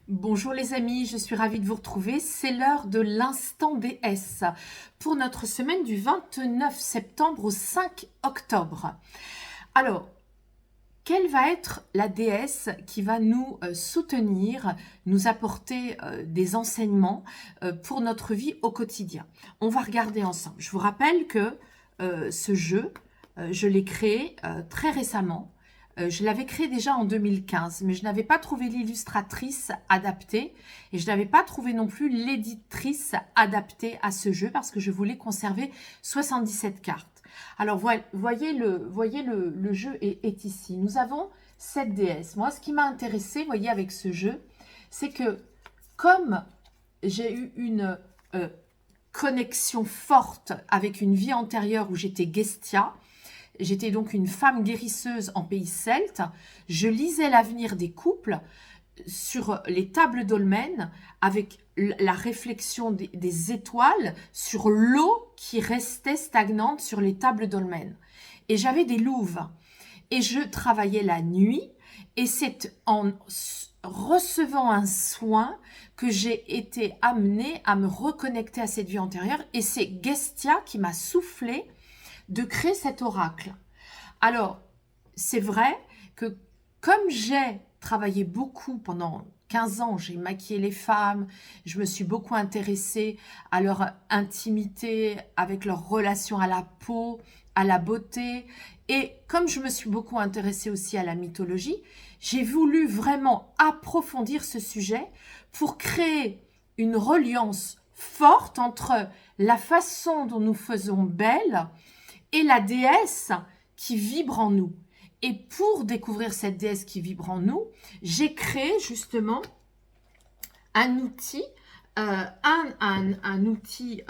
Bonjour les amis, je suis ravie de vous retrouver. C'est l'heure de l'instant DS pour notre semaine du 29 septembre au 5 octobre. Alors, quelle va être la déesse qui va nous soutenir, nous apporter des enseignements pour notre vie au quotidien? On va regarder ensemble. Je vous rappelle que ce jeu, je l'ai créé très récemment. Je l'avais créé déjà en 2015, mais je n'avais pas trouvé l'illustratrice adaptée et je n'avais pas trouvé non plus l'éditrice adaptée à ce jeu parce que je voulais conserver 77 cartes. Alors, voyez le jeu est ici. Nous avons cette déesse. Moi, ce qui m'a intéressé, voyez, avec ce jeu, c'est que comme j'ai eu une connexion forte avec une vie antérieure où j'étais Gestia, j'étais donc une femme guérisseuse en pays celte, je lisais l'avenir des couples sur les tables dolmens avec la réflexion des étoiles sur l'eau qui restait stagnante sur les tables dolmens. Et j'avais des louves. Et je travaillais la nuit. Et c'est en recevant un soin que j'ai été amenée à me reconnecter à cette vie antérieure. Et c'est Gestia qui m'a soufflé de créer cet oracle. Alors, c'est vrai que comme j'ai travaillé beaucoup pendant 15 ans, j'ai maquillé les femmes, je me suis beaucoup intéressée à leur intimité, avec leur relation à la peau, à la beauté. Et comme je me suis beaucoup intéressée aussi à la mythologie, j'ai voulu vraiment approfondir ce sujet pour créer une reliance forte entre la façon dont nous faisons belle et la déesse qui vibre en nous. Et pour découvrir cette déesse qui vibre en nous, j'ai créé justement un outil, un outil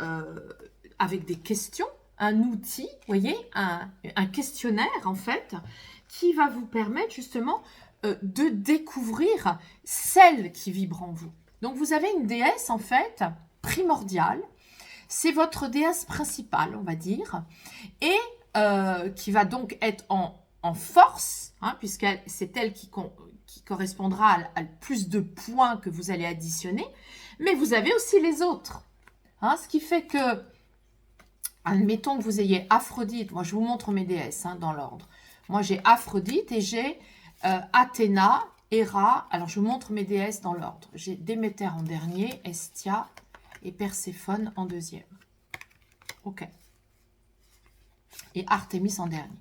avec des questions, un outil, vous voyez, un questionnaire en fait, qui va vous permettre justement de découvrir celle qui vibre en vous. Donc vous avez une déesse en fait primordiale, c'est votre déesse principale, on va dire, et qui va donc être en force, hein, puisque c'est elle qui correspondra à le plus de points que vous allez additionner, mais vous avez aussi les autres. Hein, ce qui fait que, admettons que vous ayez Aphrodite, moi je vous montre mes déesses hein, dans l'ordre. Moi j'ai Aphrodite et j'ai Athéna, Héra, alors je vous montre mes déesses dans l'ordre. J'ai Déméter en dernier, Hestia et Perséphone en deuxième. Ok. Et Artémis en dernier.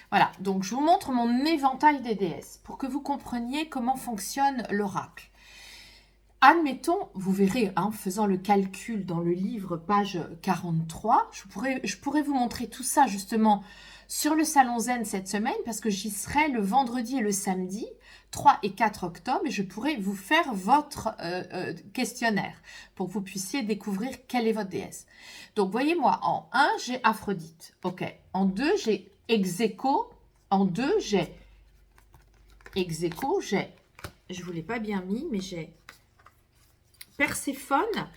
Voilà, donc je vous montre mon éventail des déesses pour que vous compreniez comment fonctionne l'oracle. Admettons, vous verrez, en faisant le calcul dans le livre, page 43, je pourrais vous montrer tout ça justement sur le Salon Zen cette semaine parce que j'y serai le vendredi et le samedi, 3 et 4 octobre, et je pourrai vous faire votre questionnaire pour que vous puissiez découvrir quelle est votre déesse. Donc, voyez-moi, en 1, j'ai Aphrodite. Ok. En 2, j'ai Execo. En 2, j'ai Execo. Je ne vous l'ai pas bien mis, mais j'ai Perséphone.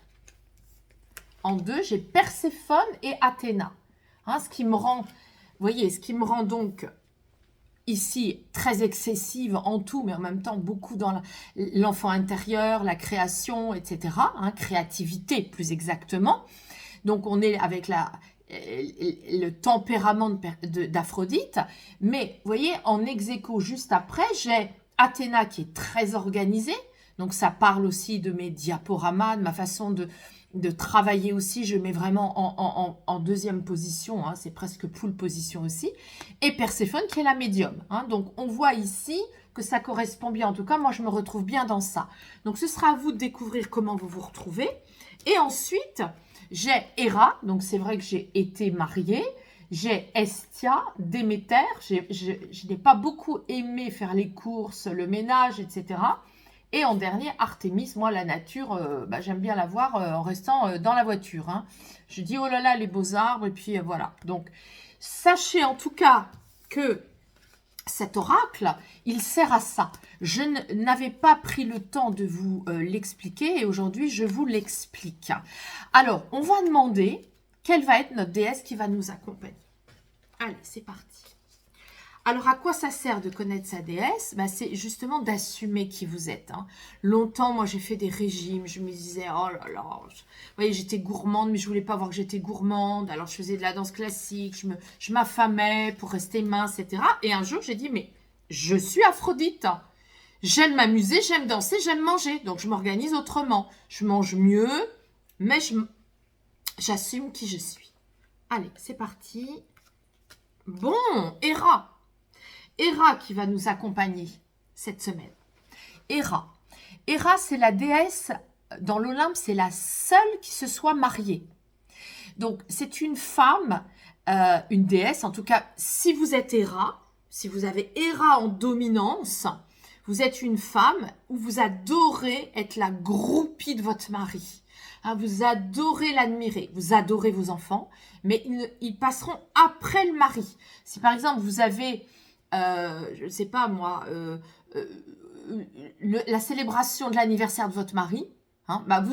En 2, j'ai Perséphone et Athéna. Hein, ce qui me rend, vous voyez, ce qui me rend donc ici très excessive en tout, mais en même temps beaucoup dans l'enfant intérieur, la création, etc. Hein, créativité plus exactement. Donc on est avec le tempérament d'Aphrodite, mais vous voyez, en ex-aequo juste après, j'ai Athéna qui est très organisée, donc ça parle aussi de mes diaporamas, de ma façon de travailler aussi, je mets vraiment en deuxième position, hein, c'est presque pole position aussi, et Perséphone qui est la médium. Hein, donc on voit ici que ça correspond bien, en tout cas moi je me retrouve bien dans ça. Donc ce sera à vous de découvrir comment vous vous retrouvez, et ensuite j'ai Héra, donc c'est vrai que j'ai été mariée, j'ai Hestia, Déméter, je n'ai pas beaucoup aimé faire les courses, le ménage, etc. Et en dernier, Artémis, moi la nature, j'aime bien la voir en restant dans la voiture. Hein. Je dis oh là là les beaux arbres et puis voilà. Donc sachez en tout cas que cet oracle, il sert à ça. Je n'avais pas pris le temps de vous l'expliquer et aujourd'hui je vous l'explique. Alors on va demander quelle va être notre déesse qui va nous accompagner. Allez, c'est parti. Alors, à quoi ça sert de connaître sa déesse? Bah, c'est justement d'assumer qui vous êtes. Hein. Longtemps, moi, j'ai fait des régimes. Je me disais, oh là là. Vous voyez, j'étais gourmande, mais je voulais pas voir que j'étais gourmande. Alors, je faisais de la danse classique. Je m'affamais pour rester mince, etc. Et un jour, j'ai dit, mais je suis Aphrodite. J'aime m'amuser, j'aime danser, j'aime manger. Donc, je m'organise autrement. Je mange mieux, mais j'assume qui je suis. Allez, c'est parti. Bon, Héra. Héra qui va nous accompagner cette semaine. Héra. Héra, c'est la déesse dans l'Olympe, c'est la seule qui se soit mariée. Donc, c'est une femme, une déesse. En tout cas, si vous êtes Héra, si vous avez Héra en dominance, vous êtes une femme où vous adorez être la groupie de votre mari. Hein, vous adorez l'admirer, vous adorez vos enfants, mais ils passeront après le mari. Si par exemple vous avez, je ne sais pas moi, la célébration de l'anniversaire de votre mari, hein, bah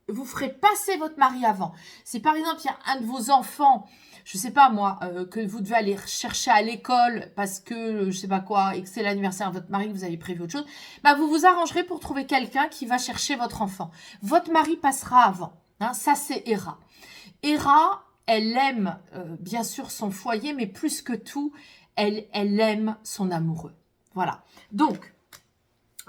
vous ferez passer votre mari avant. Si par exemple il y a un de vos enfants, je ne sais pas moi, que vous devez aller chercher à l'école parce que je ne sais pas quoi et que c'est l'anniversaire de votre mari, que vous avez prévu autre chose, bah vous vous arrangerez pour trouver quelqu'un qui va chercher votre enfant. Votre mari passera avant. Hein, ça c'est Héra. Héra, elle aime bien sûr son foyer, mais plus que tout, elle aime son amoureux. Voilà. Donc,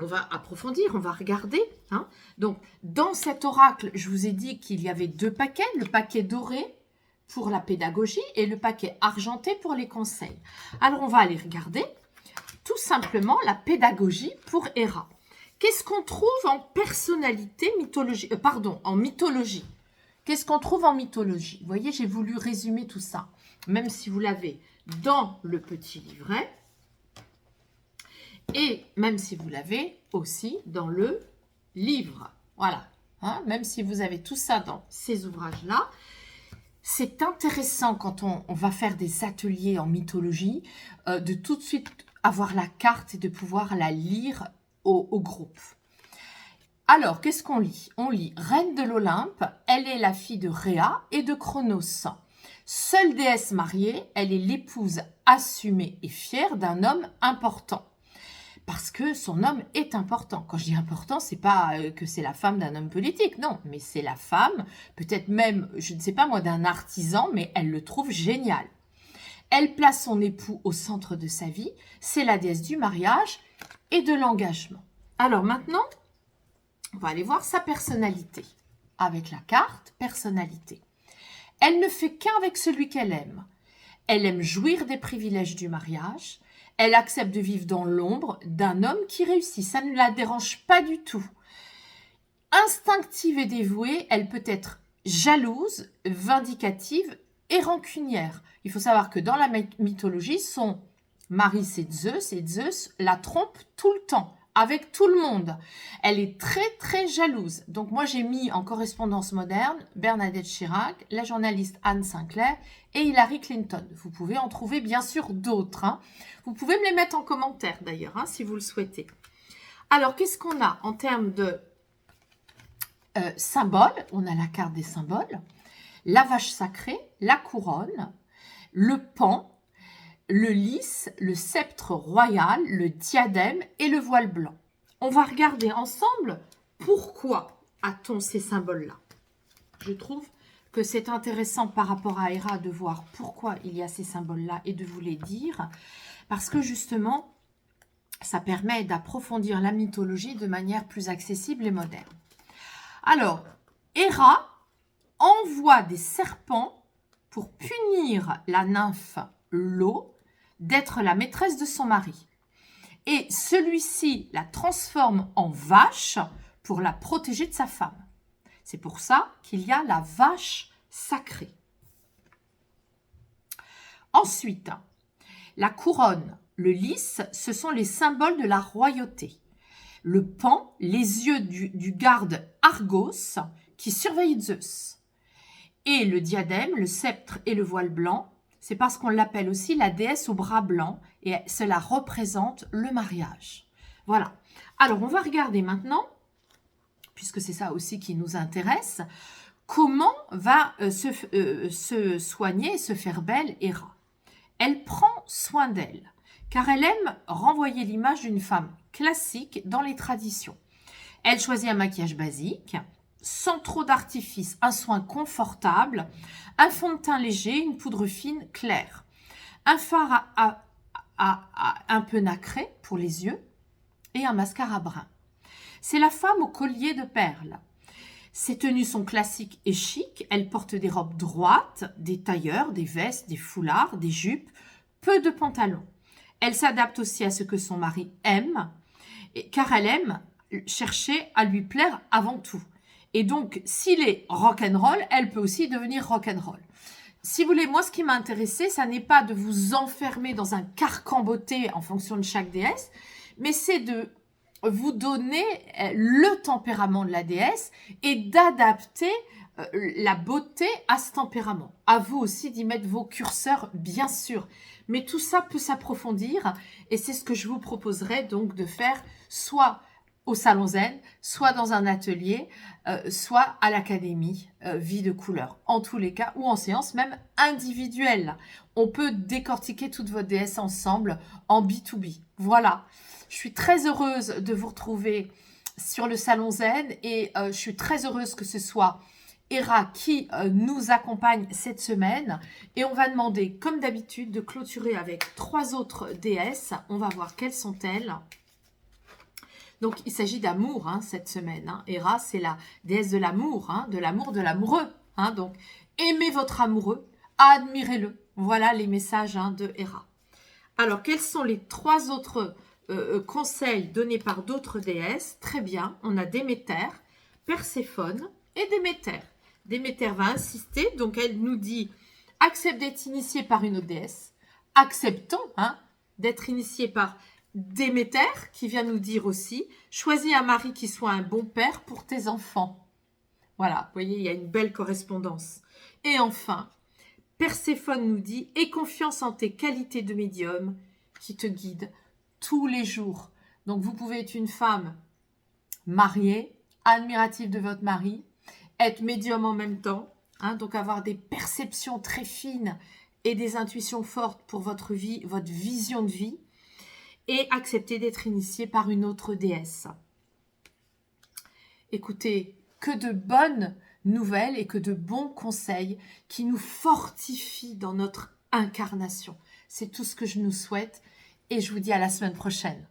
on va approfondir, on va regarder. Hein. Donc, dans cet oracle, je vous ai dit qu'il y avait 2 paquets. Le paquet doré pour la pédagogie et le paquet argenté pour les conseils. Alors, on va aller regarder tout simplement la pédagogie pour Héra. Qu'est-ce qu'on trouve en personnalité mythologie, en mythologie? Qu'est-ce qu'on trouve en mythologie? Vous voyez, j'ai voulu résumer tout ça, même si vous l'avez dans le petit livret. Et même si vous l'avez aussi dans le livre. Voilà. Hein, même si vous avez tout ça dans ces ouvrages-là. C'est intéressant quand on va faire des ateliers en mythologie, de tout de suite avoir la carte et de pouvoir la lire au groupe. Alors, qu'est-ce qu'on lit? On lit Reine de l'Olympe, elle est la fille de Rhea et de Cronos. Seule déesse mariée, elle est l'épouse assumée et fière d'un homme important. Parce que son homme est important. Quand je dis important, c'est pas que c'est la femme d'un homme politique, non, mais c'est la femme, peut-être même, je ne sais pas moi, d'un artisan, mais elle le trouve génial. Elle place son époux au centre de sa vie, c'est la déesse du mariage et de l'engagement. Alors maintenant, on va aller voir sa personnalité. Avec la carte personnalité. Elle ne fait qu'un avec celui qu'elle aime. Elle aime jouir des privilèges du mariage. Elle accepte de vivre dans l'ombre d'un homme qui réussit. Ça ne la dérange pas du tout. Instinctive et dévouée, elle peut être jalouse, vindicative et rancunière. Il faut savoir que dans la mythologie, son mari c'est Zeus et Zeus la trompe tout le temps, avec tout le monde. Elle est très très jalouse. Donc moi j'ai mis en correspondance moderne Bernadette Chirac, la journaliste Anne Sinclair et Hillary Clinton. Vous pouvez en trouver bien sûr d'autres. Hein. Vous pouvez me les mettre en commentaire d'ailleurs, hein, si vous le souhaitez. Alors qu'est-ce qu'on a en termes de symboles? On a la carte des symboles, la vache sacrée, la couronne, le pan, le lys, le sceptre royal, le diadème et le voile blanc. On va regarder ensemble pourquoi a-t-on ces symboles-là. Je trouve que c'est intéressant par rapport à Héra de voir pourquoi il y a ces symboles-là et de vous les dire, parce que justement, ça permet d'approfondir la mythologie de manière plus accessible et moderne. Alors, Héra envoie des serpents pour punir la nymphe Io d'être la maîtresse de son mari. Et celui-ci la transforme en vache pour la protéger de sa femme. C'est pour ça qu'il y a la vache sacrée. Ensuite, la couronne, le lys, ce sont les symboles de la royauté. Le pan, les yeux du garde Argos qui surveille Zeus. Et le diadème, le sceptre et le voile blanc, c'est parce qu'on l'appelle aussi la déesse au bras blanc et cela représente le mariage. Voilà. Alors, on va regarder maintenant, puisque c'est ça aussi qui nous intéresse, comment va se soigner et se faire belle Héra. Elle prend soin d'elle. car elle aime renvoyer l'image d'une femme classique dans les traditions. Elle choisit un maquillage basique, sans trop d'artifice, un soin confortable, un fond de teint léger, une poudre fine claire, un fard un peu nacré pour les yeux et un mascara brun. C'est la femme au collier de perles. Ses tenues sont classiques et chic. Elle porte des robes droites, des tailleurs, des vestes, des foulards, des jupes, peu de pantalons. Elle s'adapte aussi à ce que son mari aime, car elle aime chercher à lui plaire avant tout. Et donc, s'il est rock'n'roll, elle peut aussi devenir rock'n'roll. Si vous voulez, moi, ce qui m'a intéressé, ça n'est pas de vous enfermer dans un carcan beauté en fonction de chaque déesse, mais c'est de vous donner le tempérament de la déesse et d'adapter la beauté à ce tempérament. À vous aussi d'y mettre vos curseurs, bien sûr. Mais tout ça peut s'approfondir et c'est ce que je vous proposerai donc de faire soit au Salon Zen, soit dans un atelier, soit à l'académie Vie de couleur. En tous les cas, ou en séance même individuelle. On peut décortiquer toute votre déesse ensemble en B2B. Voilà. Je suis très heureuse de vous retrouver sur le Salon Zen et je suis très heureuse que ce soit Hera qui nous accompagne cette semaine. Et on va demander, comme d'habitude, de clôturer avec 3 autres déesses. On va voir quelles sont-elles. Donc, il s'agit d'amour cette semaine. Hera, c'est la déesse de l'amour, de l'amour, de l'amoureux. Donc, aimez votre amoureux, admirez-le. Voilà les messages de Hera. Alors, quels sont les 3 autres conseils donnés par d'autres déesses? Très bien, on a Déméter, Perséphone et Déméter. Déméter va insister, donc elle nous dit « Accepte d'être initié par une autre déesse. » Acceptons d'être initié par Déméter, qui vient nous dire aussi « Choisis un mari qui soit un bon père pour tes enfants. » Voilà, vous voyez, il y a une belle correspondance. Et enfin, Perséphone nous dit « Aie confiance en tes qualités de médium qui te guident tous les jours. » Donc, vous pouvez être une femme mariée, admirative de votre mari, être médium en même temps, donc avoir des perceptions très fines et des intuitions fortes pour votre vie, votre vision de vie, et accepter d'être initié par une autre déesse. Écoutez, que de bonnes nouvelles et que de bons conseils qui nous fortifient dans notre incarnation. C'est tout ce que je nous souhaite et je vous dis à la semaine prochaine.